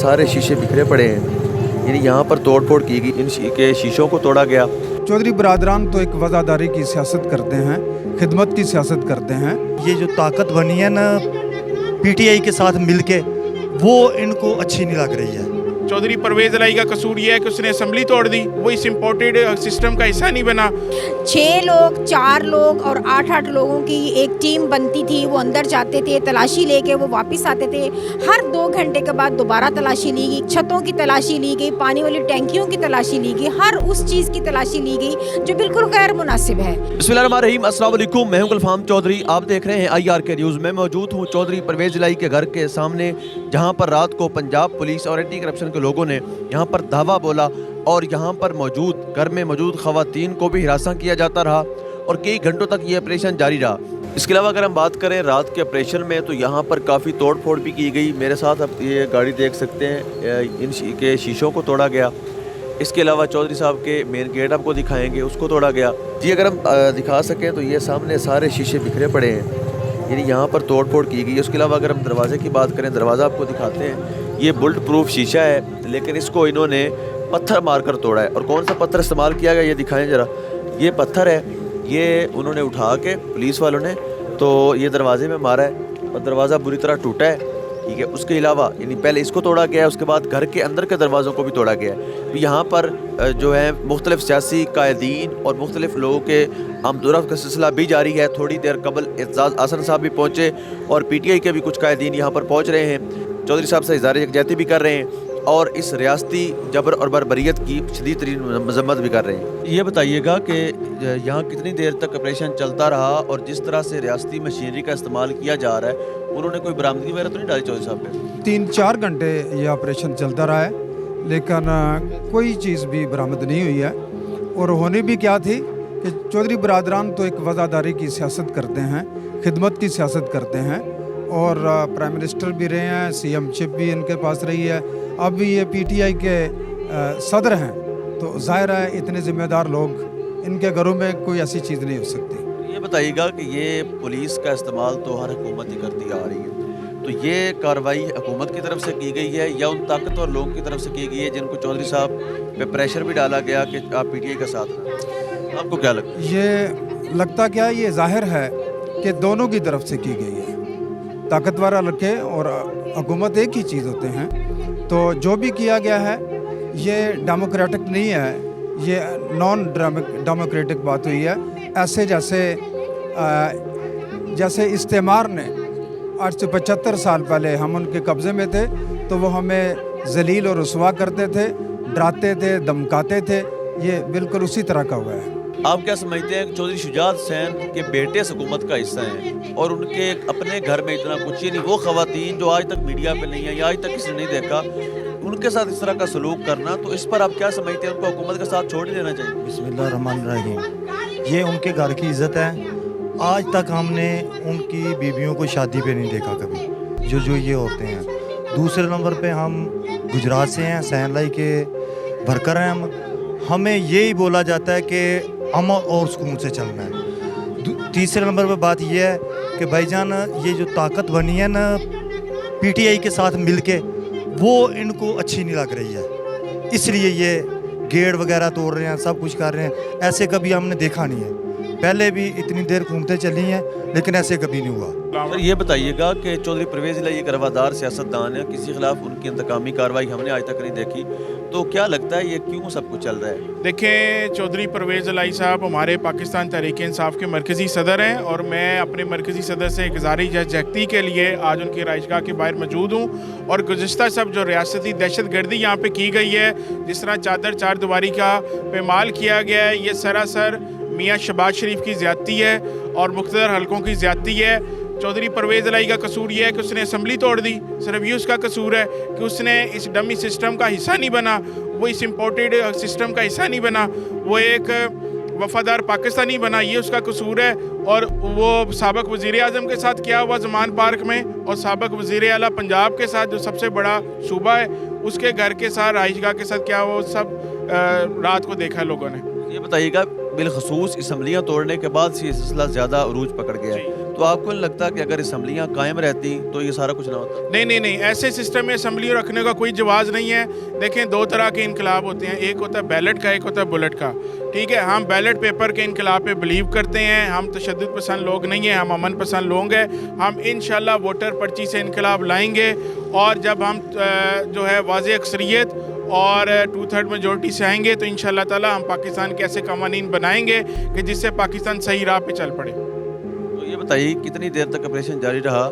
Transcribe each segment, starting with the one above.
सारे शीशे बिखरे पड़े हैं, यानी यहाँ पर तोड़ फोड़ की गई, इन के शीशों को तोड़ा गया। चौधरी बरादरान तो एक वज़ादारी की सियासत करते हैं, खिदमत की सियासत करते हैं। ये जो ताकत बनी है ना पीटीआई के साथ मिलके, वो इनको अच्छी नहीं लग रही है। चौधरी परवेज़ इलाही का कसूर ये है कि उसने असेंबली तोड़ दी, वो इस इम्पोर्टेड सिस्टम का हिस्सा नहीं बना। 6 लोग, 4 लोग और 8-8 लोगों की एक टीम बनती थी। वो अंदर जाते थे, तलाशी लेके वो वापस आते थे। हर 2 घंटे के बाद दोबारा तलाशी ली गई, छतों की तलाशी ली गई, पानी वाली टैंकियों की तलाशी ली गई, हर उस चीज़ की तलाशी ली गई जो बिल्कुल गैर मुनासिब है। बिस्मिल्लाहिर्रहमानिर्रहीम, अस्सलाम वालेकुम, मैं हूं गुलफाम चौधरी। आप देख रहे हैं IRK न्यूज़। मैं मौजूद हूं चौधरी परवेज़ इलाही के घर के सामने, जहां पर रात को पंजाब पुलिस और एंटी करप्शन के लोगों ने यहाँ पर धावा बोला और यहाँ पर मौजूद घर में मौजूद ख़वातीन को भी हिरासत किया जाता रहा और कई घंटों तक ये ऑपरेशन जारी रहा। इसके अलावा अगर हम बात करें रात के ऑपरेशन में, तो यहाँ पर काफ़ी तोड़ फोड़ भी की गई। मेरे साथ आप ये गाड़ी देख सकते हैं, इन के शीशों को तोड़ा गया। इसके अलावा चौधरी साहब के मेन गेट आपको दिखाएंगे, उसको तोड़ा गया जी। अगर हम दिखा सकें तो ये सामने सारे शीशे बिखरे पड़े हैं, यानी यहाँ पर तोड़ फोड़ की गई। उसके अलावा अगर हम दरवाज़े की बात करें, दरवाज़ा आपको दिखाते हैं, ये बुलेट प्रूफ शीशा है, लेकिन इसको इन्होंने पत्थर मारकर तोड़ा है। और कौन सा पत्थर इस्तेमाल किया गया ये दिखाएं ज़रा। ये पत्थर है, ये उन्होंने उठा के पुलिस वालों ने तो ये दरवाजे में मारा है और दरवाज़ा बुरी तरह टूटा है, ठीक है। उसके अलावा यानी पहले इसको तोड़ा गया है, उसके बाद घर के अंदर के दरवाज़ों को भी तोड़ा गया है। तो यहाँ पर जो है मुख्तलिफ सियासी कायदीन और मुख्तलिफ लोगों के आमदोरफ्त का सिलसिला भी जारी है। थोड़ी देर कबल एजाज़ हसन साहब भी पहुँचे और PTI के भी कुछ कायदीन यहाँ पर पहुँच रहे हैं, चौधरी साहब से इज़हार यकजहती भी कर रहे हैं और इस रियासती जबर और बर्बरियत की शदीद तरीन मजम्मत भी कर रहे हैं। ये बताइएगा कि यहाँ कितनी देर तक ऑपरेशन चलता रहा और जिस तरह से रियासती मशीनरी का इस्तेमाल किया जा रहा है, उन्होंने कोई बरामदगी वगैरह तो नहीं डाली चौधरी साहब पे? 3-4 घंटे ये ऑपरेशन चलता रहा है, लेकिन कोई चीज़ भी बरामद नहीं हुई है। और होनी भी क्या थी कि चौधरी बरादरान तो एक वज़ादारी की सियासत करते हैं, खिदमत की सियासत करते हैं और प्राइम मिनिस्टर भी रहे हैं, CMशिप भी इनके पास रही है, अब भी ये PTI के सदर हैं। तो ज़ाहिर है इतने ज़िम्मेदार लोग, इनके घरों में कोई ऐसी चीज़ नहीं हो सकती। ये बताइएगा कि ये पुलिस का इस्तेमाल तो हर हुकूमत ही करती आ रही है, तो ये कार्रवाई हुकूमत की तरफ से की गई है या उन ताकतवर लोगों की तरफ से की गई है जिनको चौधरी साहब पे प्रेशर भी डाला गया कि आप PTI का साथ हैं? आपको क्या लगता है? ये लगता क्या है, ये ज़ाहिर है कि दोनों की तरफ से की गई है। ताकतवर लड़के और हुकूमत एक ही चीज़ होते हैं। तो जो भी किया गया है ये डेमोक्रेटिक नहीं है, ये नॉन डेमोक्रेटिक बात हुई है। ऐसे जैसे इस्तेमार ने आज से 75 साल पहले हम उनके कब्ज़े में थे, तो वो हमें जलील और रुसवा करते थे, डराते थे, धमकाते थे। ये बिल्कुल उसी तरह का हुआ है। आप क्या समझते हैं कि चौधरी शुजात हुसैन के बेटे इस हुकूमत का हिस्सा हैं और उनके अपने घर में इतना कुछ, यानी वो ख़वातीन जो आज तक मीडिया पे नहीं है या आज तक किसी ने नहीं देखा, उनके साथ इस तरह का सलूक करना, तो इस पर आप क्या समझते हैं? उनको हुकूमत के साथ छोड़ देना चाहिए? बिस्मिल्लाहिर्रहमानिर्रहीम, ये उनके घर की इज़्ज़त है। आज तक हमने उनकी बीवियों को शादी पे नहीं देखा कभी, जो ये होते हैं। दूसरे नंबर पे हम गुजरात से हैं, सैनलाई के वर्कर हैं हमें यही बोला जाता है कि अमन और सुकून से चलना है। तीसरे नंबर पे बात यह है कि भाईजान ये जो ताकत बनी है ना PTI के साथ मिलके, वो इनको अच्छी नहीं लग रही है, इसलिए ये गेट वगैरह तोड़ रहे हैं, सब कुछ कर रहे हैं। ऐसे कभी हमने देखा नहीं है, पहले भी इतनी देर घूमते चली हैं लेकिन ऐसे कभी नहीं हुआ। सर ये बताइएगा कि चौधरी परवेज़ इलाही एक रवादार सियासतदान है, किसी खिलाफ उनकी इंतकामी कार्रवाई हमने आज तक नहीं देखी, तो क्या लगता है ये क्यों सब कुछ चल रहा है? देखें, चौधरी परवेज़ इलाही साहब हमारे पाकिस्तान तहरीक इंसाफ के मरकज़ी सदर हैं और मैं अपने मरकज़ी सदर से इज़हार यकजहती के लिए आज उनकी राइशगाह के बाहर मौजूद हूँ। और गुज़िश्ता सब जो रियासती दहशत गर्दी यहाँ पर की गई है, जिस तरह चादर चार दीवारी का पेमाल किया गया है, ये सरासर मियाँ शहबाज शरीफ की ज़्यादती है और मुख्तदर हलकों की ज़्यादती है। चौधरी परवेज़ इलाही का कसूर ये है कि उसने असेंबली तोड़ दी, सिर्फ ये उसका कसूर है कि उसने इस डमी सिस्टम का हिस्सा नहीं बना, वो इस इम्पोर्टेड सिस्टम का हिस्सा नहीं बना, वो एक वफादार पाकिस्तानी बना, ये उसका कसूर है। और वो साबिक़ वज़ीर आज़म के साथ किया हुआ ज़मान पार्क में और साबिक़ वज़ीर आला पंजाब के साथ जो सबसे बड़ा सूबा है उसके घर के साथ राइशगाह के साथ क्या हुआ, सब रात को देखा लोगों ने। ये बताइएगा बिलखसूस असम्बलियाँ तोड़ने के बाद से ये सिलसिला ज़्यादा अरूज पकड़ गया है, तो आपको नहीं लगता कि अगर असम्बलियाँ कायम रहती तो ये सारा कुछ ना होता? नहीं, ऐसे सिस्टम में असम्बली रखने का कोई जवाज़ नहीं है। देखें, दो तरह के इनकलाब होते हैं, एक होता है बैलेट का, एक होता है बुलेट का। ठीक है, हम बैलेट पेपर के इनकलाब पे बिलीव करते हैं, हम तशद्दुद पसंद लोग नहीं हैं, हम अमन पसंद लोग हैं। हम इंशाल्लाह वोटर पर्ची से इनकलाब लाएंगे, और जब हम जो है वाज़ेह अक्सरियत और 2/3 मेजॉरिटी से आएंगे तो इंशाल्लाह ताला हम पाकिस्तान के ऐसे कवानीन बनाएंगे कि जिससे पाकिस्तान सही राह पे चल पड़े। तो ये बताइए कितनी देर तक ऑपरेशन जारी रहा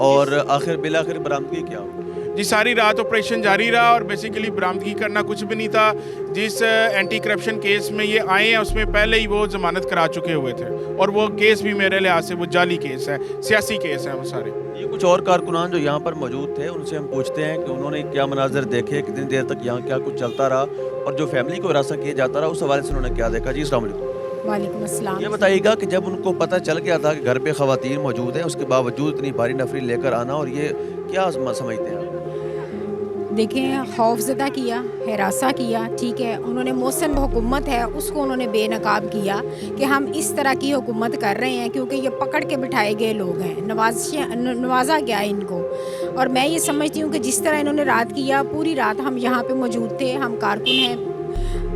और आखिर बिलाखिर बरामदगी क्या हो? जी, सारी रात ऑपरेशन जारी रहा और बेसिकली बरामदगी करना कुछ भी नहीं था। जिस एंटी करप्शन केस में ये आए हैं उसमें पहले ही वो ज़मानत करा चुके हुए थे, और वो केस भी मेरे लिहाज से वो जाली केस है, सियासी केस है वो सारे। ये कुछ और कारकुनान जो यहाँ पर मौजूद थे उनसे हम पूछते हैं कि उन्होंने क्या मनाजर देखे, कितनी देर तक यहाँ क्या कुछ चलता रहा, और जो फैमिली को हिरासत किया जाता रहा उस हवाले से उन्होंने क्या देखा। जी अस्सलाम वालेकुम। वालेकुम अस्सलाम। ये बताइएगा कि जब उनको पता चल गया था कि घर पे ख़वातीन मौजूद हैं, उसके बावजूद इतनी भारी नफरी लेकर आना, और ये क्या समझते हैं आप? देखें, खौफज़दा किया, हिरासा किया, ठीक है। उन्होंने मौसन हुकूमत है उसको उन्होंने बेनकाब किया कि हम इस तरह की हुकूमत कर रहे हैं क्योंकि ये पकड़ के बिठाए गए लोग हैं, नवाजा गया इनको। और मैं ये समझती हूँ कि जिस तरह इन्होंने रात किया, पूरी रात हम यहाँ पे मौजूद थे, हम कारकुन हैं,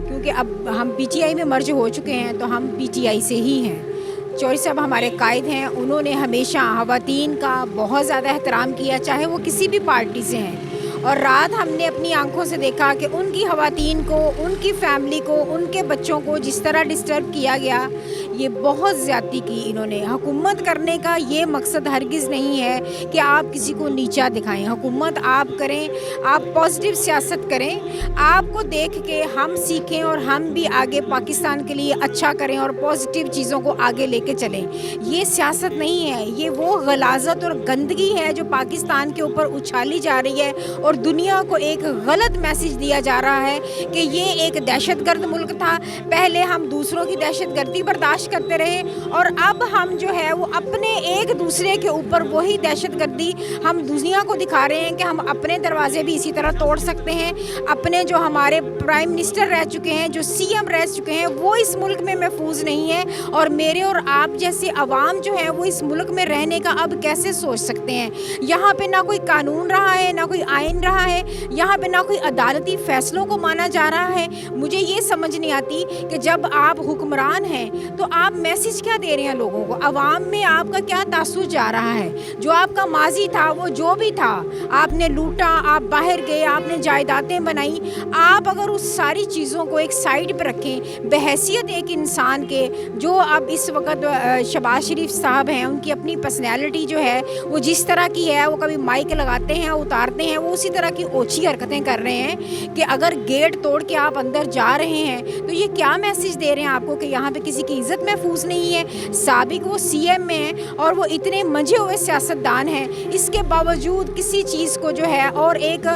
क्योंकि अब हम PTI में मर्ज हो चुके हैं तो हम PTI से ही हैं। चौधरी साहब हमारे कायद हैं, उन्होंने हमेशा ख़वातीन का बहुत ज़्यादा एहतराम किया, चाहे वो किसी भी पार्टी से हैं। और रात हमने अपनी आंखों से देखा कि उनकी ख़वातीन को, उनकी फैमिली को, उनके बच्चों को जिस तरह डिस्टर्ब किया गया, ये बहुत ज़्यादती की इन्होंने। हुकूमत करने का ये मकसद हरगिज़ नहीं है कि आप किसी को नीचा दिखाएं। हुकूमत आप करें, आप पॉजिटिव सियासत करें, आपको देख के हम सीखें और हम भी आगे पाकिस्तान के लिए अच्छा करें और पॉजिटिव चीज़ों को आगे लेके चलें। ये सियासत नहीं है, ये वो गलाजत और गंदगी है जो पाकिस्तान के ऊपर उछाली जा रही है, और दुनिया को एक गलत मैसेज दिया जा रहा है कि ये एक दहशतगर्द मुल्क था। पहले हम दूसरों की दहशतगर्दी बर्दाश्त करते रहे, और अब हम जो है वो अपने एक दूसरे के ऊपर वही दहशतगर्दी हम दुनिया को दिखा रहे हैं कि हम अपने दरवाजे भी इसी तरह तोड़ सकते हैं। अपने जो हमारे प्राइम मिनिस्टर रह चुके हैं, जो CM रह चुके हैं, वो इस मुल्क में महफूज नहीं है, और मेरे और आप जैसे अवाम जो है वो इस मुल्क में रहने का अब कैसे सोच सकते हैं। यहाँ पे ना कोई कानून रहा है, ना कोई आइन रहा है, यहाँ पे ना कोई अदालती फैसलों को माना जा रहा है। मुझे ये समझ नहीं आती कि जब आप हुक्मरान हैं तो आप मैसेज क्या दे रहे हैं लोगों को, अवाम में आपका क्या तासुर जा रहा है। जो आपका माजी था, वो जो भी था, आपने लूटा, आप बाहर गए, आपने जायदादें बनाई, आप अगर उस सारी चीज़ों को एक साइड पर रखें, बहैसियत एक इंसान के, जो अब इस वक्त शहबाज शरीफ साहब हैं, उनकी अपनी पर्सनैलिटी जो है वो जिस तरह की है, वो कभी माइक लगाते हैं, उतारते हैं, वो उसी तरह की ओछी हरकतें कर रहे हैं कि अगर गेट तोड़ के आप अंदर जा रहे हैं तो ये क्या मैसेज दे रहे हैं आपको कि यहाँ पे किसी की इज़्ज़त महफूज नहीं है। साबिक वो CM में हैं और वो इतने मंझे हुए सियासतदान हैं, इसके बावजूद किसी चीज़ को जो है, और एक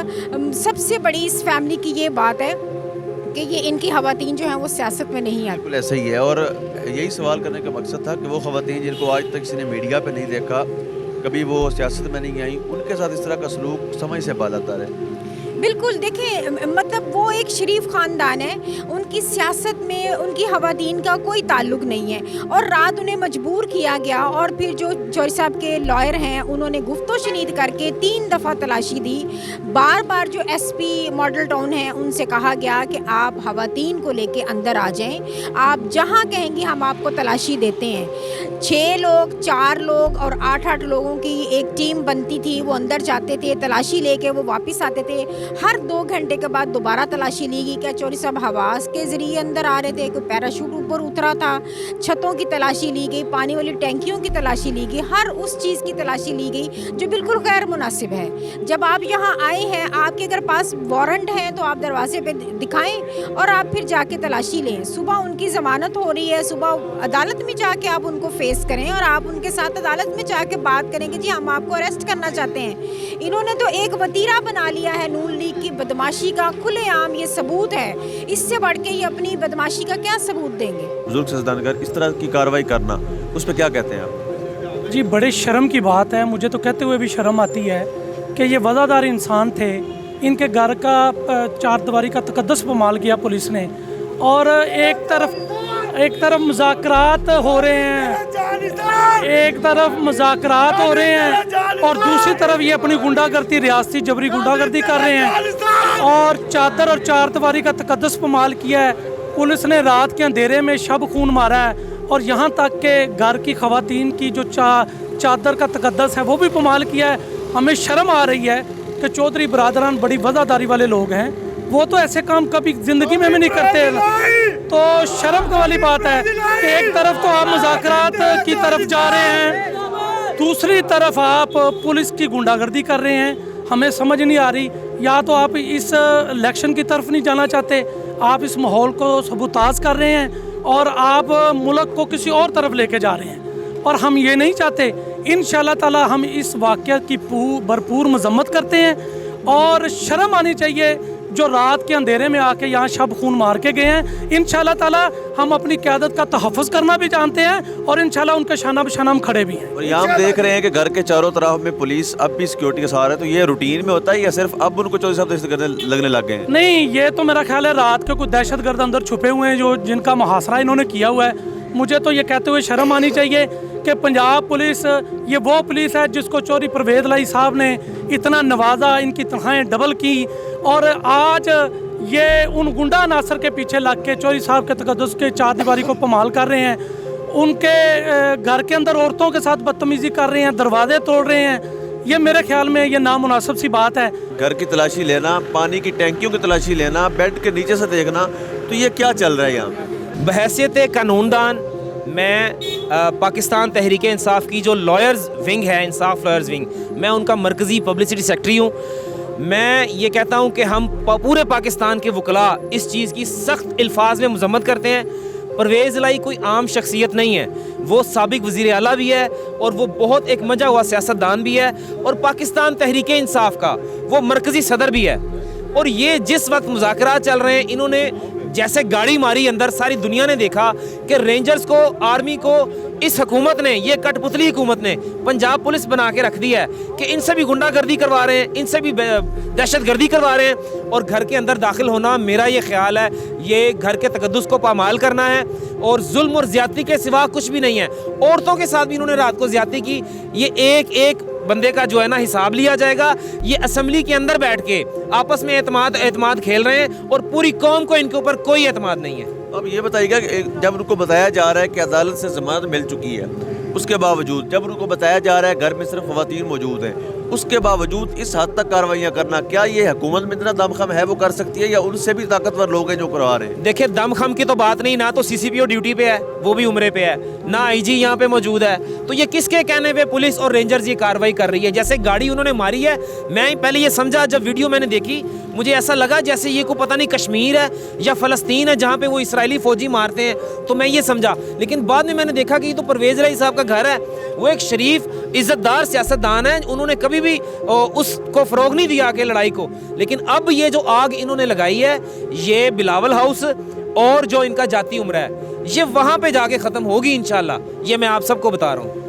सबसे बड़ी इस फैमिली की ये बात है कि ये इनकी ख़वातीन जो हैं वो सियासत में नहीं आती। बिल्कुल ऐसा ही है, और यही सवाल करने का मकसद था कि वो ख़वातीन जिनको आज तक किसी ने मीडिया पे नहीं देखा, कभी वो सियासत में नहीं आई, उनके साथ इस तरह का सलूक समझ से बालातर है। बिल्कुल, देखिए, मतलब वो एक शरीफ ख़ानदान है, उनकी सियासत में उनकी ख़वातीन का कोई ताल्लुक़ नहीं है, और रात उन्हें मजबूर किया गया, और फिर जो चौधरी साहब के लॉयर हैं उन्होंने गुफ्तो शनीद करके 3 दफ़ा तलाशी दी। बार बार जो SP मॉडल टाउन है उनसे कहा गया कि आप ख़वातीन को लेके अंदर आ जाएं, आप जहां कहेंगी हम आपको तलाशी देते हैं। 6 लोग, 4 लोग और 8-8 लोगों की एक टीम बनती थी, वो अंदर जाते थे, तलाशी लेके वो वापस आते थे। हर 2 घंटे के बाद दोबारा तलाशी ली गई। क्या चौधरी साहब हवास के ज़रिए अंदर आ रहे थे, कोई पैराशूट ऊपर उतरा था, छतों की तलाशी ली गई, पानी वाली टैंकियों की तलाशी ली गई, हर उस चीज़ की तलाशी ली गई जो बिल्कुल गैर मुनासिब है। जब आप यहाँ आए हैं, आपके अगर पास वारंट है तो आप दरवाजे पे दिखाएं और आप फिर जाके तलाशी लें। सुबह उनकी ज़मानत हो रही है, सुबह अदालत में जाके आप उनको फेस करें और आप उनके साथ अदालत में जाके बात करें कि जी हम आपको अरेस्ट करना चाहते हैं। इन्होंने तो एक वतीरा बना लिया है नून लीग की बदमाशी का, खुलेआम ये सबूत है। इससे बढ़ के ये अपनी बदमाशी का क्या सबूत देंगे? बुजुर्ग सियासतदान इस तरह की कार्रवाई करना, उस पर क्या कहते हैं आप? जी, बड़े शर्म की बात है, मुझे तो कहते हुए भी शर्म आती है कि ये वज़ादार इंसान थे, इनके घर का 4 दीवारी का तकद्दुस पमाल किया पुलिस ने, और एक तरफ मुज़ाकरात हो रहे हैं, एक तरफ मुज़ाकरात हो रहे हैं और दूसरी तरफ ये अपनी गुंडागर्दी, रियासती जबरी गुंडागर्दी कर रहे हैं और चादर और चार दीवारी का तकद्दुस पामाल किया है। पुलिस ने रात के अंधेरे में शब खून मारा है और यहाँ तक के घर की ख़वातीन की जो चादर का तकद्दुस है वो भी पामाल किया है। हमें शर्म आ रही है कि चौधरी बरादरान बड़ी वज़ादारी वाले लोग हैं, वो तो ऐसे काम कभी ज़िंदगी में भी नहीं करते। तो शर्म वाली बात है कि एक तरफ तो आप मुज़ाकरात की तरफ जा रहे हैं, दूसरी तरफ आप पुलिस की गुंडागर्दी कर रहे हैं। हमें समझ नहीं आ रही, या तो आप इस इलेक्शन की तरफ नहीं जाना चाहते, आप इस माहौल को सबूताज कर रहे हैं और आप मुल्क को किसी और तरफ लेके जा रहे हैं, और हम ये नहीं चाहते। इंशाअल्लाह ताला हम इस वाक़या की भरपूर मजम्मत करते हैं और शर्म आनी चाहिए जो रात के अंधेरे में आके यहाँ शब खून मार के गए हैं। इंशाअल्लाह ताला हम अपनी क़यादत का तहफ़्फ़ुज़ करना भी जानते हैं और इंशाअल्लाह उनके शाना बशाना हम खड़े भी हैं। और यहाँ हम देख रहे हैं कि घर के चारों तरफ में पुलिस अब भी सिक्योरिटी के सहारे, तो ये रूटीन में होता है या सिर्फ अब उनको चौधरी साहब दहशतगर्द लगने लग गए हैं? नहीं, ये तो मेरा ख्याल है रात के कुछ दहशतगर्द अंदर छुपे हुए हैं जो जिनका मुहासरा इन्होंने किया हुआ है। मुझे तो ये कहते हुए शर्म आनी चाहिए कि पंजाब पुलिस ये वो पुलिस है जिसको चौधरी परवेज़ लाई साहब ने इतना नवाजा, इनकी तनख्वाहें डबल की, और आज ये उन गुंडा अनासर के पीछे लग के चौधरी साहब के तकद्दुस के चार दीवारी को पमाल कर रहे हैं। उनके घर के अंदर औरतों के साथ बदतमीज़ी कर रहे हैं, दरवाजे तोड़ रहे हैं। ये मेरे ख्याल में ये नामुनासिब सी बात है। घर की तलाशी लेना, पानी की टैंकियों की तलाशी लेना, बेड के नीचे से देखना, तो ये क्या चल रहा है यहाँ? बहैसियत कानूनदान मैं पाकिस्तान तहरीक इंसाफ की जो लॉयर्स विंग है, इंसाफ लॉयर्स विंग, मैं उनका मरकज़ी पब्लिसिटी सेक्रेटरी हूँ। मैं ये कहता हूँ कि हम पूरे पाकिस्तान के वकला इस चीज़ की सख्त अल्फाज में मजम्मत करते हैं। परवेज़ लाई कोई आम शख्सियत नहीं है, वो साबिक वज़ीर आला भी है और वो बहुत एक मजा हुआ सियासतदान भी है और पाकिस्तान तहरीक इंसाफ का वो मरकज़ी सदर भी है। और ये जिस वक्त मुज़ाकरात चल रहे हैं, इन्होंने जैसे गाड़ी मारी अंदर, सारी दुनिया ने देखा कि रेंजर्स को, आर्मी को इस हुकूमत ने, ये कठपुतली हुकूमत ने पंजाब पुलिस बना के रख दिया है कि इनसे भी गुंडागर्दी करवा रहे हैं, इनसे भी दहशतगर्दी करवा रहे हैं। और घर के अंदर दाखिल होना, मेरा ये ख्याल है, ये घर के तकद्दुस को पामाल करना है और जुल्म और ज़्यादती के सिवा कुछ भी नहीं है। औरतों के साथ भी इन्होंने रात को ज़्यादती की। ये एक एक बंदे का जो है ना हिसाब लिया जाएगा। ये असेंबली के अंदर बैठ के आपस में एतमाद खेल रहे हैं और पूरी कौम को इनके ऊपर कोई एतमाद नहीं है। अब ये बताइएगा कि जब उनको बताया जा रहा है कि अदालत से जमानत मिल चुकी है, उसके बावजूद जब उनको बताया जा रहा है घर में सिर्फ ख़वातीन मौजूद हैं, उसके बावजूद इस हद तक कार्रवाइयाँ करना, क्या ये हुकूमत में इतना दमखम है वो कर सकती है या उनसे भी ताकतवर लोग हैं जो करवा रहे हैं? देखिए, दमखम की तो बात नहीं, ना तो CCPO ड्यूटी पे है, वो भी उम्रे पे है, ना IG यहाँ पे मौजूद है। तो ये किसके कहने पे पुलिस और रेंजर्स ये कार्रवाई कर रही है? जैसे गाड़ी उन्होंने मारी है, मैं पहले ये समझा, जब वीडियो मैंने देखी मुझे ऐसा लगा जैसे ये को पता नहीं कश्मीर है या फ़लस्तीन है जहाँ पे वो इसराइली फ़ौजी मारते हैं, तो मैं ये समझा। लेकिन बाद में मैंने देखा कि ये तो परवेज़ लाई साहब का घर है, वो एक शरीफ इज़्ज़तदार सियासतदान है, उन्होंने कभी भी उसको फ़रोग नहीं दिया कि लड़ाई को। लेकिन अब ये जो आग इन्होंने लगाई है, ये बिलावल हाउस और जो इनका जाती उम्र है, ये वहाँ पे जाके ख़त्म होगी इंशाल्लाह, ये मैं आप सबको बता रहा हूँ।